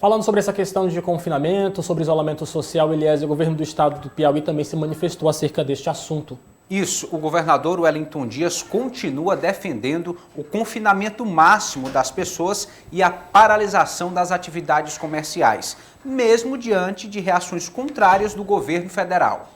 Falando sobre essa questão de confinamento, sobre isolamento social, Eliezer, o governo do estado do Piauí também se manifestou acerca deste assunto. Isso, o governador Wellington Dias continua defendendo o confinamento máximo das pessoas e a paralisação das atividades comerciais, mesmo diante de reações contrárias do governo federal.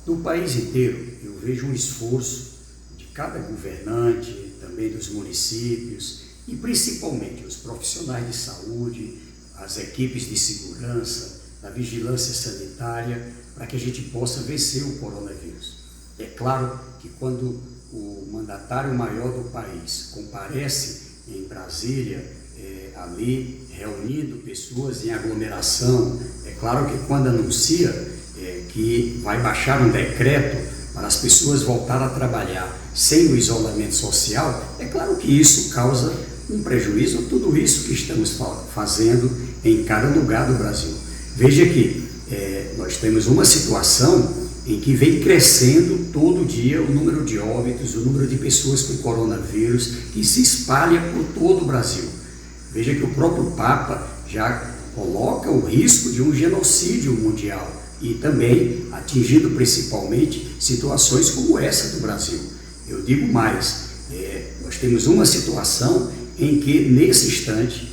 No país inteiro, eu vejo um esforço de cada governante, também dos municípios e principalmente os profissionais de saúde, as equipes de segurança, a vigilância sanitária, para que a gente possa vencer o coronavírus. É claro que quando o mandatário maior do país comparece em Brasília, ali reunindo pessoas em aglomeração, é claro que quando anuncia que vai baixar um decreto para as pessoas voltarem a trabalhar sem o isolamento social, é claro que isso causa um prejuízo a tudo isso que estamos fazendo em cada lugar do Brasil. Veja que nós temos uma situação em que vem crescendo todo dia o número de óbitos, o número de pessoas com coronavírus, que se espalha por todo o Brasil. Veja que o próprio Papa já coloca o risco de um genocídio mundial e também atingindo principalmente situações como essa do Brasil. Eu digo mais, nós temos uma situação em que, nesse instante,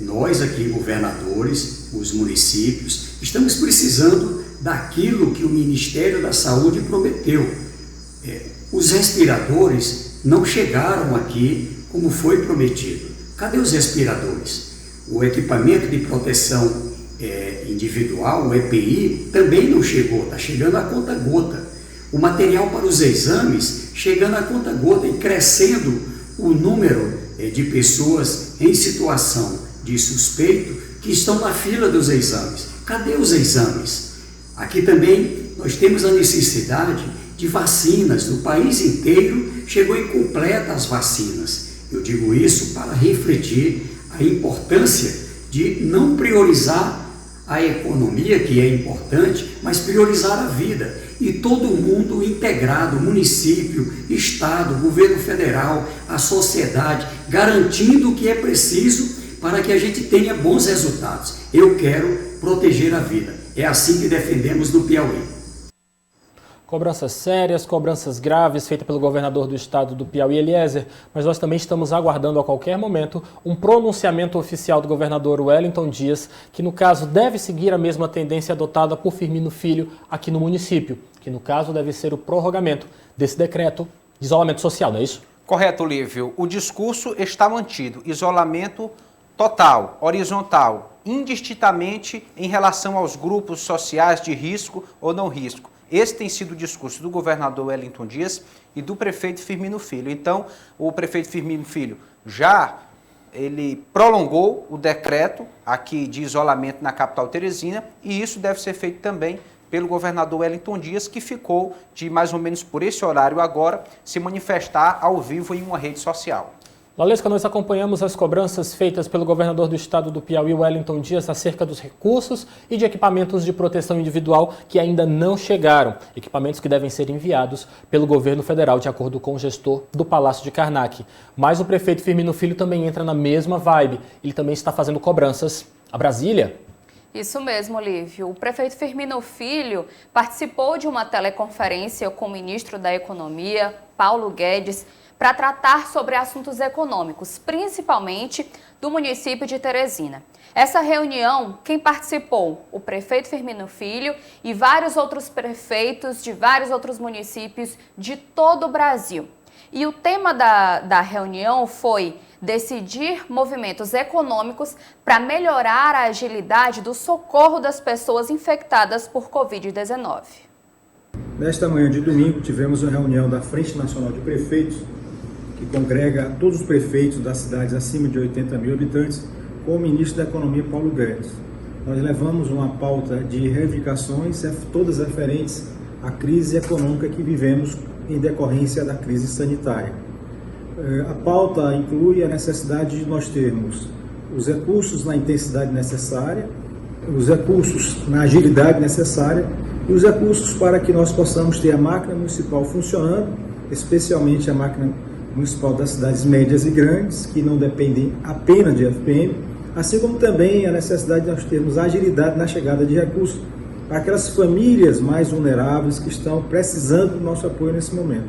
nós aqui, governadores, os municípios, estamos precisando daquilo que o Ministério da Saúde prometeu. Os respiradores não chegaram aqui como foi prometido. Cadê os respiradores? O equipamento de proteção individual, o EPI, também não chegou, está chegando a conta-gota. O material para os exames chegando a conta-gota e crescendo o número de pessoas em situação de suspeito que estão na fila dos exames. Cadê os exames? Aqui também nós temos a necessidade de vacinas. No país inteiro chegou incompleta as vacinas. Eu digo isso para refletir a importância de não priorizar a economia, que é importante, mas priorizar a vida. E todo mundo integrado, município, estado, governo federal, a sociedade, garantindo o que é preciso para que a gente tenha bons resultados. Eu quero proteger a vida. É assim que defendemos no Piauí. Cobranças sérias, cobranças graves feitas pelo governador do estado do Piauí, Eliezer, mas nós também estamos aguardando a qualquer momento um pronunciamento oficial do governador Wellington Dias, que no caso deve seguir a mesma tendência adotada por Firmino Filho aqui no município, que no caso deve ser o prorrogamento desse decreto de isolamento social, não é isso? Correto, Lívio. O discurso está mantido, isolamento total, horizontal, indistintamente em relação aos grupos sociais de risco ou não risco. Esse tem sido o discurso do governador Wellington Dias e do prefeito Firmino Filho. Então, o prefeito Firmino Filho ele prolongou o decreto aqui de isolamento na capital teresina e isso deve ser feito também pelo governador Wellington Dias, que ficou de mais ou menos por esse horário agora se manifestar ao vivo em uma rede social. Lalesca, nós acompanhamos as cobranças feitas pelo governador do estado do Piauí, Wellington Dias, acerca dos recursos e de equipamentos de proteção individual que ainda não chegaram. Equipamentos que devem ser enviados pelo governo federal, de acordo com o gestor do Palácio de Karnak. Mas o prefeito Firmino Filho também entra na mesma vibe. Ele também está fazendo cobranças a Brasília. Isso mesmo, Lívio. O prefeito Firmino Filho participou de uma teleconferência com o ministro da Economia, Paulo Guedes, para tratar sobre assuntos econômicos, principalmente do município de Teresina. Essa reunião, quem participou? O prefeito Firmino Filho e vários outros prefeitos de vários outros municípios de todo o Brasil. E o tema da reunião foi decidir movimentos econômicos para melhorar a agilidade do socorro das pessoas infectadas por Covid-19. Nesta manhã de domingo, tivemos uma reunião da Frente Nacional de Prefeitos, que congrega todos os prefeitos das cidades acima de 80 mil habitantes, com o ministro da Economia, Paulo Guedes. Nós levamos uma pauta de reivindicações, todas referentes à crise econômica que vivemos em decorrência da crise sanitária. A pauta inclui a necessidade de nós termos os recursos na intensidade necessária, os recursos na agilidade necessária e os recursos para que nós possamos ter a máquina municipal funcionando, especialmente a máquina municipal das cidades médias e grandes, que não dependem apenas de FPM, assim como também a necessidade de nós termos agilidade na chegada de recursos para aquelas famílias mais vulneráveis que estão precisando do nosso apoio nesse momento.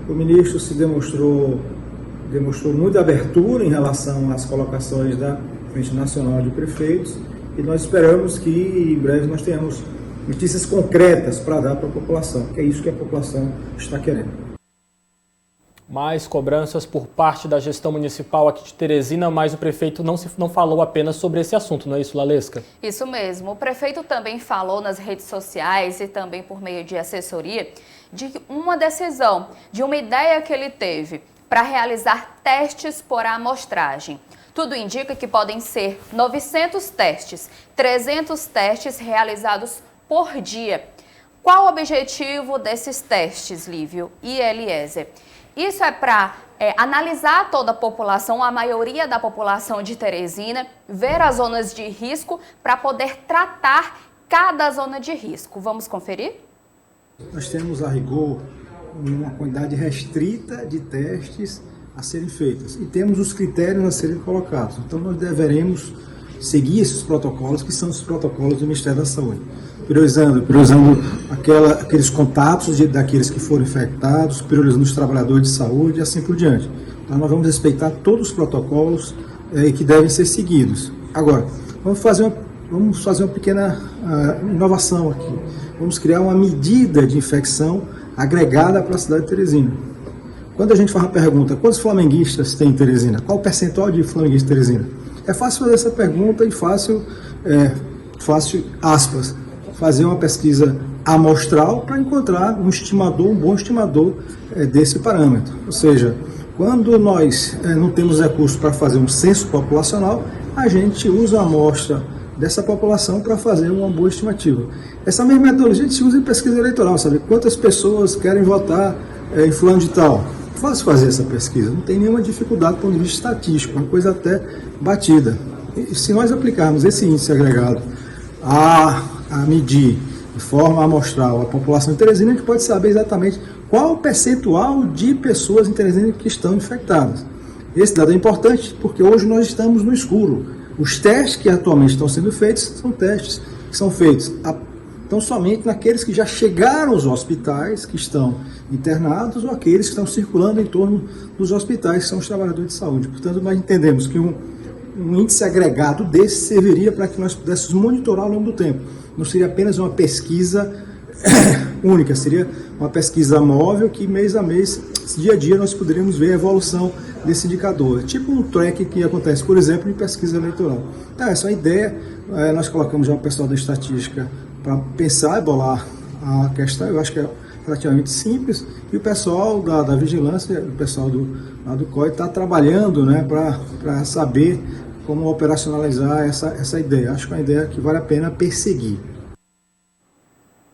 O ministro se demonstrou muita abertura em relação às colocações da Frente Nacional de Prefeitos e nós esperamos que em breve nós tenhamos notícias concretas para dar para a população, que é isso que a população está querendo. Mais cobranças por parte da gestão municipal aqui de Teresina, mas o prefeito não falou apenas sobre esse assunto, não é isso, Lalesca? Isso mesmo. O prefeito também falou nas redes sociais e também por meio de assessoria de uma decisão, de uma ideia que ele teve para realizar testes por amostragem. Tudo indica que podem ser 900 testes, 300 testes realizados por dia. Qual o objetivo desses testes, Lívio e Eliezer? Isso é para analisar toda a população, a maioria da população de Teresina, ver as zonas de risco para poder tratar cada zona de risco. Vamos conferir? Nós temos a rigor uma quantidade restrita de testes a serem feitos e temos os critérios a serem colocados. Então nós deveremos seguir esses protocolos, que são os protocolos do Ministério da Saúde, priorizando aqueles contatos daqueles que foram infectados, priorizando os trabalhadores de saúde e assim por diante. Então nós vamos respeitar todos os protocolos que devem ser seguidos. Agora, vamos fazer uma pequena inovação aqui. Vamos criar uma medida de infecção agregada para a cidade de Teresina. Quando a gente faz a pergunta, quantos flamenguistas tem em Teresina? Qual o percentual de flamenguistas em Teresina? É fácil fazer essa pergunta e fácil, aspas, fazer uma pesquisa amostral para encontrar um bom estimador desse parâmetro. Ou seja, quando nós não temos recursos para fazer um censo populacional, a gente usa a amostra dessa população para fazer uma boa estimativa. Essa mesma metodologia a gente usa em pesquisa eleitoral, sabe? Quantas pessoas querem votar em fulano de tal? Fácil fazer essa pesquisa, não tem nenhuma dificuldade do ponto de vista estatístico, uma coisa até batida. E se nós aplicarmos esse índice agregado a medir de forma amostral a população de Teresina, a gente pode saber exatamente qual o percentual de pessoas em Teresina que estão infectadas. Esse dado é importante porque hoje nós estamos no escuro. Os testes que atualmente estão sendo feitos são testes que são feitos então somente naqueles que já chegaram aos hospitais, que estão internados, ou aqueles que estão circulando em torno dos hospitais, que são os trabalhadores de saúde. Portanto, nós entendemos que um índice agregado desse serviria para que nós pudéssemos monitorar ao longo do tempo. Não seria apenas uma pesquisa única, seria uma pesquisa móvel que mês a mês, dia a dia, nós poderíamos ver a evolução desse indicador. Tipo um track que acontece, por exemplo, em pesquisa eleitoral. Então, essa é a ideia. Nós colocamos já o pessoal da estatística para pensar e bolar a questão. Eu acho que é relativamente simples, e o pessoal da vigilância, o pessoal do COI está trabalhando, né, para saber como operacionalizar essa ideia. Acho que é uma ideia que vale a pena perseguir.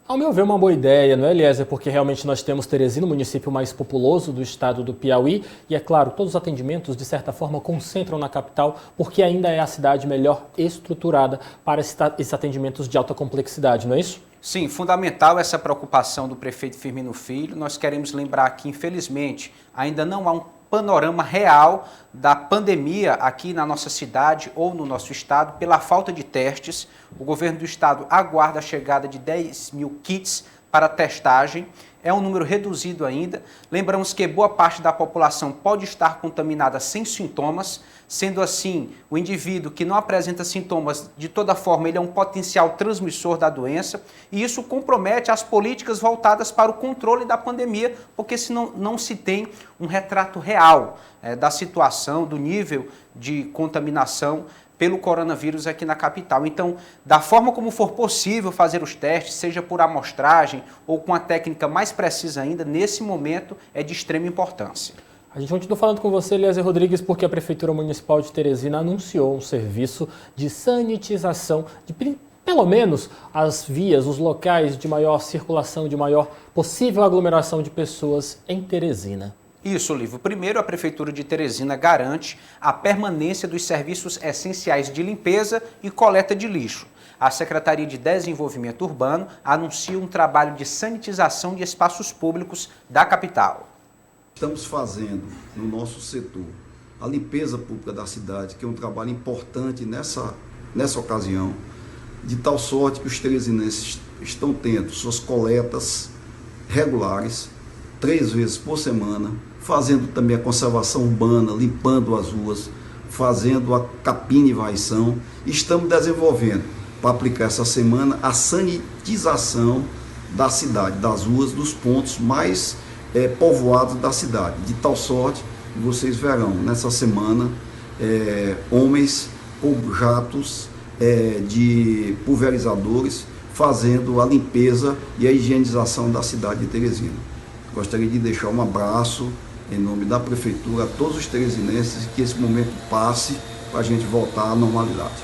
Ao meu ver, uma boa ideia, não é, Eliezer? Porque realmente nós temos Teresina, o município mais populoso do estado do Piauí, e é claro, todos os atendimentos, de certa forma, concentram na capital, porque ainda é a cidade melhor estruturada para esses atendimentos de alta complexidade, não é isso? Sim, fundamental essa preocupação do prefeito Firmino Filho. Nós queremos lembrar que, infelizmente, ainda não há um panorama real da pandemia aqui na nossa cidade ou no nosso estado pela falta de testes. O governo do estado aguarda a chegada de 10 mil kits para testagem. É um número reduzido ainda. Lembramos que boa parte da população pode estar contaminada sem sintomas. Sendo assim, o indivíduo que não apresenta sintomas, de toda forma, ele é um potencial transmissor da doença, e isso compromete as políticas voltadas para o controle da pandemia, porque senão não se tem um retrato real da situação, do nível de contaminação pelo coronavírus aqui na capital. Então, da forma como for possível fazer os testes, seja por amostragem ou com a técnica mais precisa ainda, nesse momento é de extrema importância. A gente continua falando com você, Eliezer Rodrigues, porque a Prefeitura Municipal de Teresina anunciou um serviço de sanitização de pelo menos as vias, os locais de maior circulação, de maior possível aglomeração de pessoas em Teresina. Isso, Lívio. Primeiro, a Prefeitura de Teresina garante a permanência dos serviços essenciais de limpeza e coleta de lixo. A Secretaria de Desenvolvimento Urbano anuncia um trabalho de sanitização de espaços públicos da capital. Estamos fazendo no nosso setor a limpeza pública da cidade, que é um trabalho importante nessa ocasião, de tal sorte que os teresinenses estão tendo suas coletas regulares, 3 vezes por semana, fazendo também a conservação urbana, limpando as ruas, fazendo a capina e varrição. Estamos desenvolvendo, para aplicar essa semana, a sanitização da cidade, das ruas, dos pontos mais povoados da cidade, de tal sorte que vocês verão nessa semana homens com jatos de pulverizadores fazendo a limpeza e a higienização da cidade de Teresina. Gostaria de deixar um abraço em nome da Prefeitura a todos os teresinenses, que esse momento passe para a gente voltar à normalidade.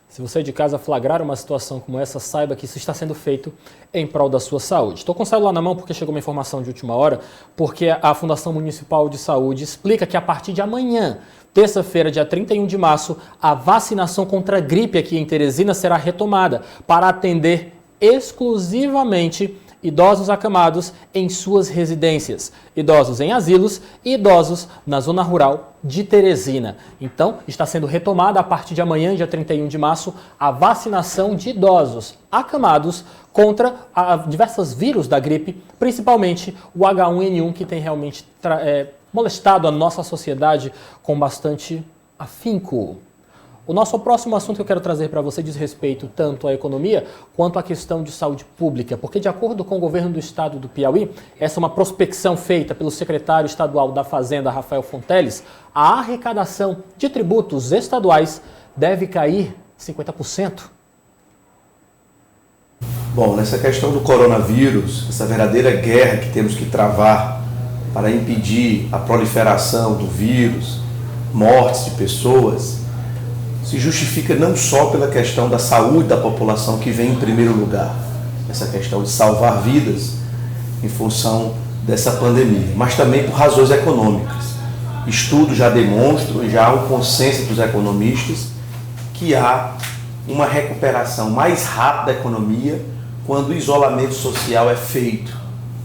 Se você de casa flagrar uma situação como essa, saiba que isso está sendo feito em prol da sua saúde. Estou com o celular na mão porque chegou uma informação de última hora, porque a Fundação Municipal de Saúde explica que a partir de amanhã, terça-feira, dia 31 de março, a vacinação contra a gripe aqui em Teresina será retomada para atender exclusivamente idosos acamados em suas residências, idosos em asilos e idosos na zona rural de Teresina. Então, está sendo retomada a partir de amanhã, dia 31 de março, a vacinação de idosos acamados contra diversos vírus da gripe, principalmente o H1N1, que tem realmente molestado a nossa sociedade com bastante afinco. O nosso próximo assunto que eu quero trazer para você diz respeito tanto à economia quanto à questão de saúde pública, porque de acordo com o governo do estado do Piauí, essa é uma prospecção feita pelo secretário estadual da Fazenda, Rafael Fonteles, a arrecadação de tributos estaduais deve cair 50%. Bom, nessa questão do coronavírus, essa verdadeira guerra que temos que travar para impedir a proliferação do vírus, mortes de pessoas, se justifica não só pela questão da saúde da população, que vem em primeiro lugar, essa questão de salvar vidas em função dessa pandemia, mas também por razões econômicas. Estudos já demonstram, e já há um consenso dos economistas, que há uma recuperação mais rápida da economia quando o isolamento social é feito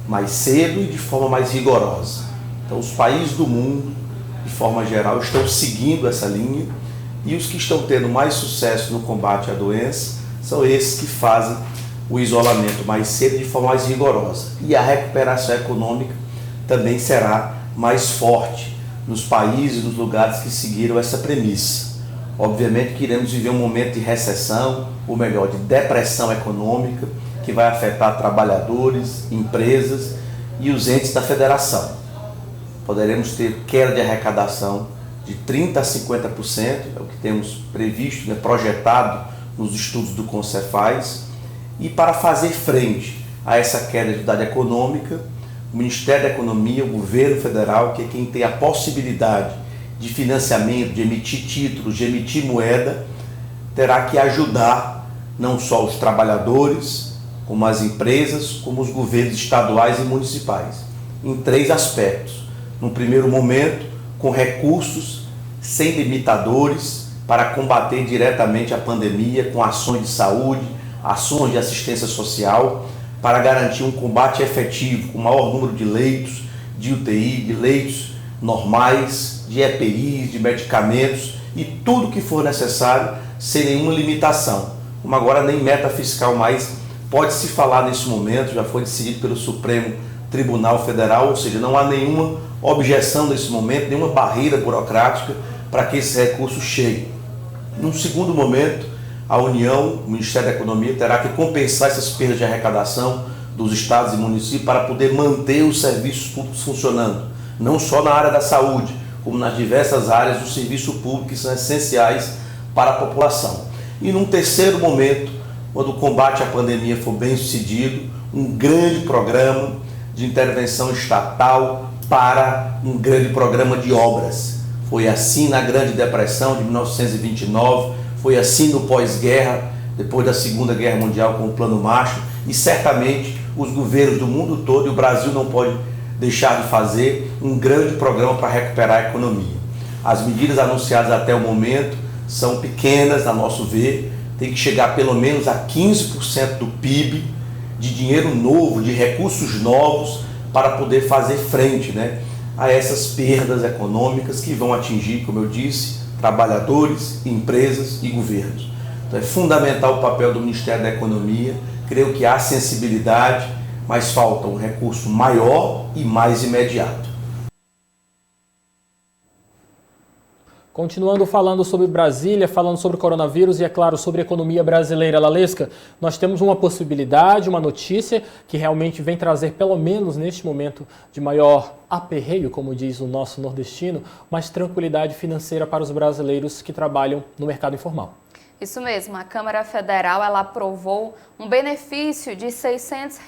mais cedo e de forma mais rigorosa. Então, os países do mundo, de forma geral, estão seguindo essa linha, e os que estão tendo mais sucesso no combate à doença são esses que fazem o isolamento mais cedo de forma mais rigorosa. E a recuperação econômica também será mais forte nos países, nos lugares que seguiram essa premissa. Obviamente que iremos viver um momento de recessão, ou melhor, de depressão econômica, que vai afetar trabalhadores, empresas e os entes da federação. Poderemos ter queda de arrecadação de 30% a 50%, é o que temos previsto, projetado nos estudos do Concefaz. E para fazer frente a essa queda de atividade econômica, o Ministério da Economia, o governo federal, que é quem tem a possibilidade de financiamento, de emitir títulos, de emitir moeda, terá que ajudar não só os trabalhadores, como as empresas, como os governos estaduais e municipais, em 3 aspectos. No primeiro momento, com recursos sem limitadores para combater diretamente a pandemia, com ações de saúde, ações de assistência social, para garantir um combate efetivo, com o maior número de leitos, de UTI, de leitos normais, de EPIs, de medicamentos e tudo que for necessário, sem nenhuma limitação. Como agora nem meta fiscal mais pode se falar nesse momento, já foi decidido pelo Supremo Tribunal Federal, ou seja, não há nenhuma objeção nesse momento, nenhuma barreira burocrática para que esses recursos cheguem. Num segundo momento, a União, o Ministério da Economia, terá que compensar essas perdas de arrecadação dos estados e municípios para poder manter os serviços públicos funcionando, não só na área da saúde, como nas diversas áreas do serviço público que são essenciais para a população. E num terceiro momento, quando o combate à pandemia for bem sucedido, um grande programa de intervenção estatal para um grande programa de obras. Foi assim na Grande Depressão de 1929, foi assim no pós-guerra, depois da Segunda Guerra Mundial com o Plano Marshall, e certamente os governos do mundo todo, e o Brasil não pode deixar de fazer um grande programa para recuperar a economia. As medidas anunciadas até o momento são pequenas, a nosso ver, tem que chegar pelo menos a 15% do PIB de dinheiro novo, de recursos novos para poder fazer frente, né, a essas perdas econômicas que vão atingir, como eu disse, trabalhadores, empresas e governos. Então é fundamental o papel do Ministério da Economia. Creio que há sensibilidade, mas falta um recurso maior e mais imediato. Continuando falando sobre Brasília, falando sobre o coronavírus e, é claro, sobre a economia brasileira, Lalesca, nós temos uma possibilidade, uma notícia que realmente vem trazer, pelo menos neste momento de maior aperreio, como diz o nosso nordestino, mais tranquilidade financeira para os brasileiros que trabalham no mercado informal. Isso mesmo, a Câmara Federal ela aprovou um benefício de R$ 600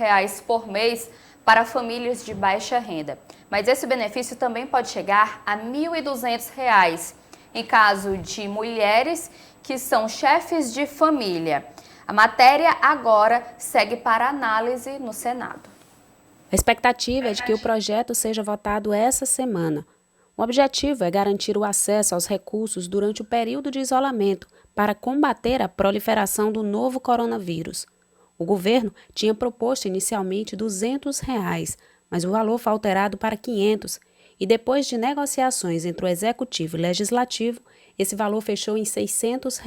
por mês para famílias de baixa renda. Mas esse benefício também pode chegar a R$ 1.200 em caso de mulheres que são chefes de família. A matéria agora segue para análise no Senado. A expectativa é de que o projeto seja votado essa semana. O objetivo é garantir o acesso aos recursos durante o período de isolamento para combater a proliferação do novo coronavírus. O governo tinha proposto inicialmente R$ 200, mas o valor foi alterado para R$ 500 e depois de negociações entre o Executivo e o Legislativo, esse valor fechou em R$ 600.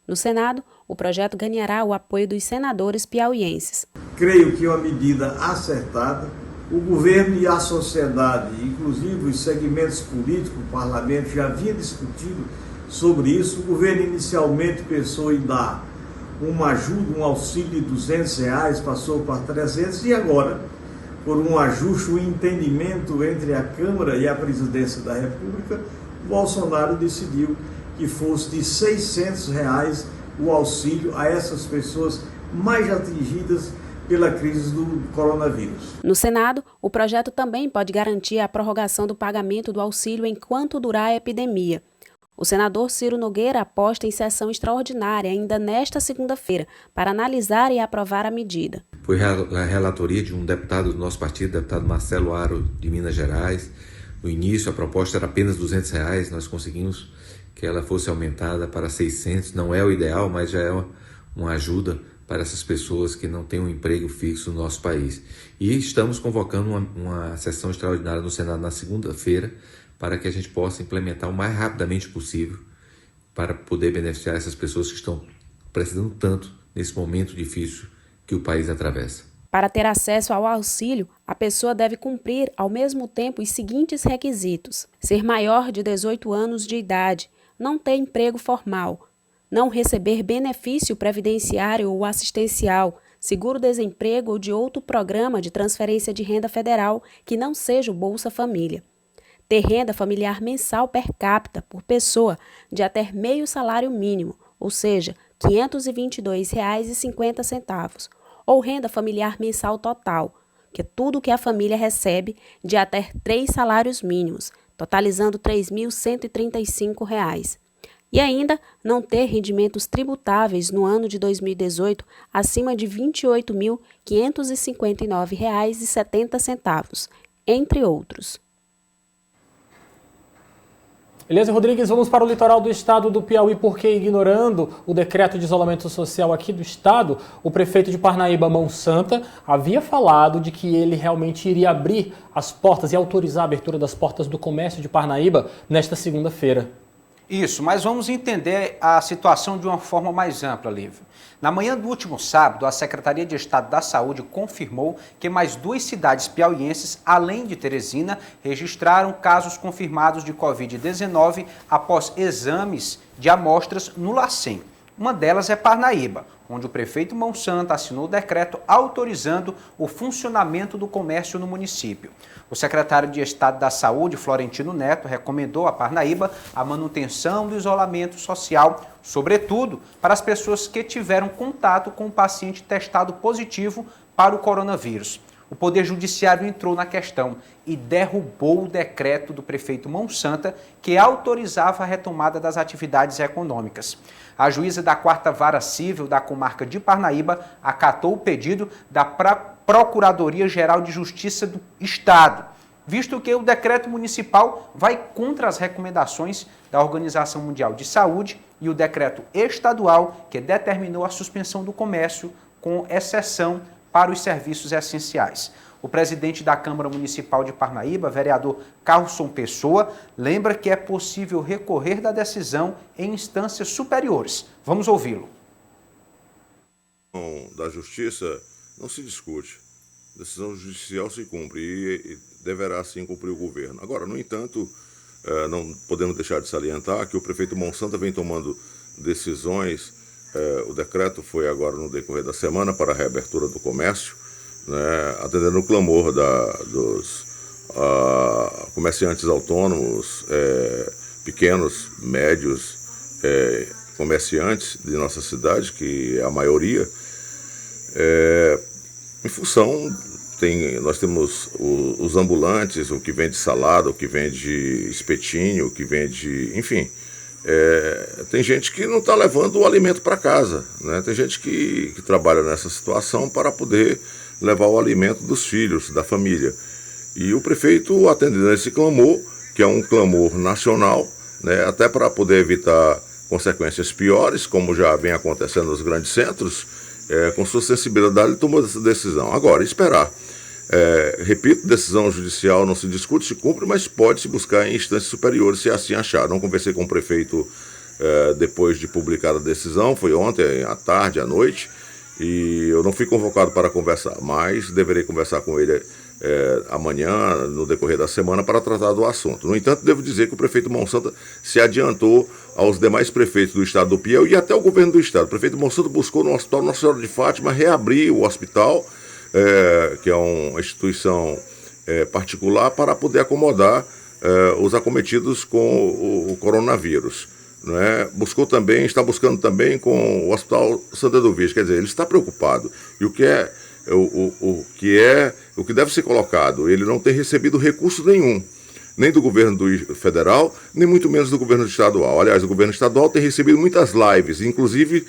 No Senado, o projeto ganhará o apoio dos senadores piauienses. Creio que é uma medida acertada. O governo e a sociedade, inclusive os segmentos políticos, o parlamento já havia discutido sobre isso. O governo inicialmente pensou em dar uma ajuda, um auxílio de R$ 200, passou para 300 e agora, por um ajuste, um entendimento entre a Câmara e a Presidência da República, Bolsonaro decidiu que fosse de R$ 600 o auxílio a essas pessoas mais atingidas pela crise do coronavírus. No Senado, o projeto também pode garantir a prorrogação do pagamento do auxílio enquanto durar a epidemia. O senador Ciro Nogueira aposta em sessão extraordinária ainda nesta segunda-feira para analisar e aprovar a medida. Foi a relatoria de um deputado do nosso partido, deputado Marcelo Aro, de Minas Gerais. No início, a proposta era apenas R$ 200, nós conseguimos que ela fosse aumentada para 600. Não é o ideal, mas já é uma ajuda para essas pessoas que não têm um emprego fixo no nosso país. E estamos convocando uma sessão extraordinária no Senado na segunda-feira para que a gente possa implementar o mais rapidamente possível para poder beneficiar essas pessoas que estão precisando tanto nesse momento difícil que o país atravessa. Para ter acesso ao auxílio, a pessoa deve cumprir ao mesmo tempo os seguintes requisitos: ser maior de 18 anos de idade, não ter emprego formal, não receber benefício previdenciário ou assistencial, seguro-desemprego ou de outro programa de transferência de renda federal que não seja o Bolsa Família, ter renda familiar mensal per capita por pessoa de até meio salário mínimo, ou seja, R$ 522,50, ou renda familiar mensal total, que é tudo o que a família recebe de até 3 salários mínimos, totalizando R$ 3.135. E ainda não ter rendimentos tributáveis no ano de 2018 acima de R$ 28.559,70, entre outros. Eliezer Rodrigues, vamos para o litoral do estado do Piauí, porque ignorando o decreto de isolamento social aqui do estado, o prefeito de Parnaíba, Mão Santa, havia falado de que ele realmente iria abrir as portas e autorizar a abertura das portas do comércio de Parnaíba nesta segunda-feira. Isso, mas vamos entender a situação de uma forma mais ampla, Lívia. Na manhã do último sábado, a Secretaria de Estado da Saúde confirmou que mais 2 cidades piauienses, além de Teresina, registraram casos confirmados de Covid-19 após exames de amostras no LACEN. Uma delas é Parnaíba, onde o prefeito Mão Santa assinou o decreto autorizando o funcionamento do comércio no município. O secretário de Estado da Saúde, Florentino Neto, recomendou a Parnaíba a manutenção do isolamento social, sobretudo para as pessoas que tiveram contato com o paciente testado positivo para o coronavírus. O Poder Judiciário entrou na questão e derrubou o decreto do prefeito Mão Santa que autorizava a retomada das atividades econômicas. A juíza da 4ª Vara Civil da comarca de Parnaíba acatou o pedido da Procuradoria-Geral de Justiça do Estado, visto que o decreto municipal vai contra as recomendações da Organização Mundial de Saúde e o decreto estadual que determinou a suspensão do comércio, com exceção para os serviços essenciais. O presidente da Câmara Municipal de Parnaíba, vereador Carlson Pessoa, lembra que é possível recorrer da decisão em instâncias superiores. Vamos ouvi-lo. Da Justiça não se discute. A decisão judicial se cumpre e deverá sim cumprir o governo. Agora, no entanto, não podemos deixar de salientar que o prefeito Monsanto vem tomando decisões. O decreto foi agora no decorrer da semana para a reabertura do comércio, né, atendendo o clamor dos comerciantes autônomos, pequenos, médios comerciantes de nossa cidade, que é a maioria, em função, nós temos os ambulantes, o que vende salada, o que vende espetinho, o que vende, enfim, tem gente que não está levando o alimento para casa, né? Tem gente que trabalha nessa situação para poder levar o alimento dos filhos, da família. E o prefeito, atendendo esse clamor, que é um clamor nacional, né, até para poder evitar consequências piores, como já vem acontecendo nos grandes centros, com sua sensibilidade, ele tomou essa decisão. Agora, esperar. Repito, decisão judicial não se discute, se cumpre, mas pode-se buscar em instâncias superiores, se assim achar. Não conversei com o prefeito depois de publicar a decisão, foi ontem, à tarde, à noite, e eu não fui convocado para conversar, mas deverei conversar com ele amanhã, no decorrer da semana, para tratar do assunto. No entanto, devo dizer que o prefeito Monsanto se adiantou aos demais prefeitos do estado do Piauí e até o governo do estado. O prefeito Monsanto buscou no Hospital Nossa Senhora de Fátima reabrir o hospital, que é uma instituição particular, para poder acomodar os acometidos com o coronavírus. Né? Está buscando também com o Hospital Santa Eduvige, quer dizer, ele está preocupado. E o que deve ser colocado, ele não tem recebido recurso nenhum, nem do governo federal, nem muito menos do governo estadual. Aliás, o governo estadual tem recebido muitas lives, inclusive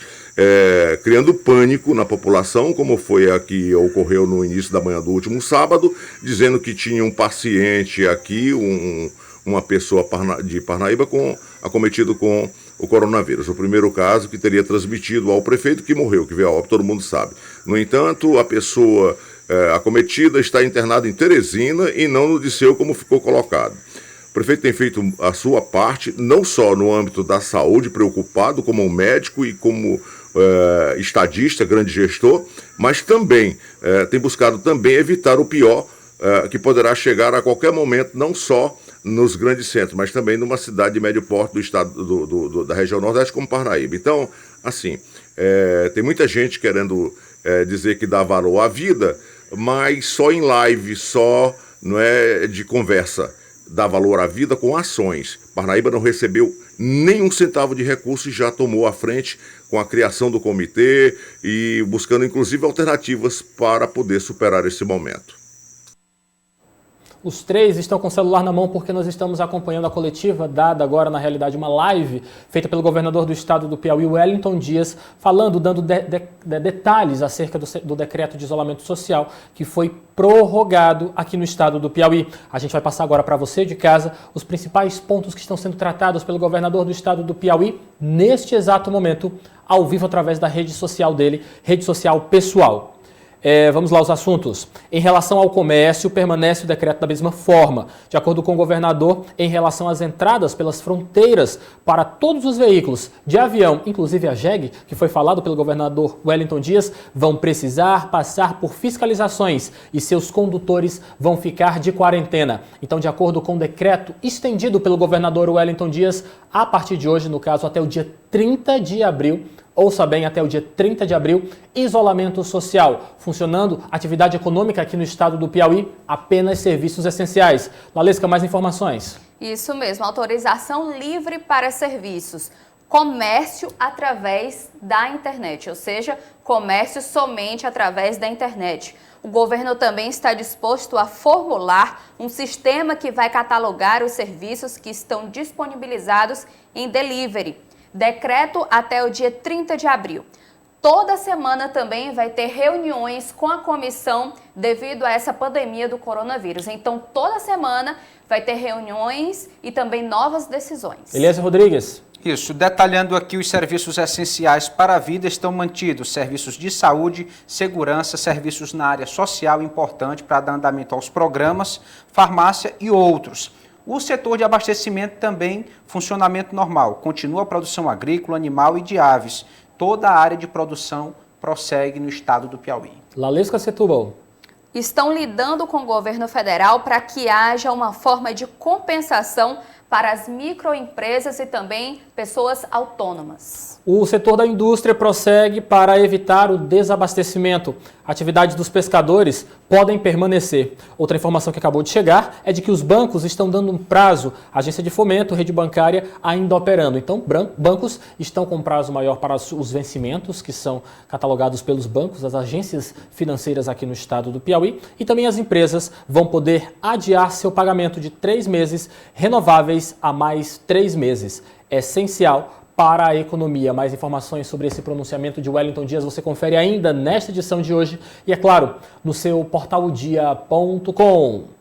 criando pânico na população, como foi a que ocorreu no início da manhã do último sábado, dizendo que tinha um paciente aqui, uma pessoa de Parnaíba acometido com o coronavírus. O primeiro caso que teria transmitido ao prefeito, que morreu, que veio a óbito, todo mundo sabe. No entanto, a pessoa acometida está internada em Teresina e não no Disseu, como ficou colocado. O prefeito tem feito a sua parte, não só no âmbito da saúde, preocupado como médico e como estadista, grande gestor, mas também tem buscado também evitar o pior, que poderá chegar a qualquer momento, não só nos grandes centros, mas também numa cidade de médio porte do estado da região Nordeste, como Parnaíba. Então, assim, tem muita gente querendo dizer que dá valor à vida, mas só em live, só não é de conversa. Dá valor à vida com ações. Parnaíba não recebeu nenhum centavo de recurso e já tomou a frente com a criação do comitê e buscando, inclusive, alternativas para poder superar esse momento. Os três estão com o celular na mão porque nós estamos acompanhando a coletiva dada agora, na realidade, uma live feita pelo governador do estado do Piauí, Wellington Dias, dando detalhes acerca do decreto de isolamento social que foi prorrogado aqui no estado do Piauí. A gente vai passar agora para você de casa os principais pontos que estão sendo tratados pelo governador do estado do Piauí neste exato momento, ao vivo através da rede social dele, rede social pessoal. Vamos lá, os assuntos. Em relação ao comércio, permanece o decreto da mesma forma. De acordo com o governador, em relação às entradas pelas fronteiras para todos os veículos de avião, inclusive a JEG, que foi falado pelo governador Wellington Dias, vão precisar passar por fiscalizações e seus condutores vão ficar de quarentena. Então, de acordo com o decreto estendido pelo governador Wellington Dias, a partir de hoje, no caso até o dia 30 de abril, ouça bem, até o dia 30 de abril, isolamento social. Funcionando atividade econômica aqui no estado do Piauí, apenas serviços essenciais. Lalesca, mais informações? Isso mesmo, autorização livre para serviços. Comércio através da internet, ou seja, comércio somente através da internet. O governo também está disposto a formular um sistema que vai catalogar os serviços que estão disponibilizados em delivery. Decreto até o dia 30 de abril. Toda semana também vai ter reuniões com a comissão devido a essa pandemia do coronavírus. Então, toda semana vai ter reuniões e também novas decisões. Eliezer Rodrigues. Isso, detalhando aqui, os serviços essenciais para a vida estão mantidos, serviços de saúde, segurança, serviços na área social importante para dar andamento aos programas, farmácia e outros. O setor de abastecimento também, funcionamento normal, continua a produção agrícola, animal e de aves. Toda a área de produção prossegue no estado do Piauí. Lalesca Setúbal. Estão lidando com o governo federal para que haja uma forma de compensação para as microempresas e também pessoas autônomas. O setor da indústria prossegue para evitar o desabastecimento. Atividades dos pescadores podem permanecer. Outra informação que acabou de chegar é de que os bancos estão dando um prazo. A agência de fomento, rede bancária ainda operando. Então, bancos estão com prazo maior para os vencimentos, que são catalogados pelos bancos, as agências financeiras aqui no estado do Piauí. E também as empresas vão poder adiar seu pagamento de 3 meses, renováveis a mais 3 meses. É essencial para a economia. Mais informações sobre esse pronunciamento de Wellington Dias você confere ainda nesta edição de hoje e, é claro, no seu portalodia.com.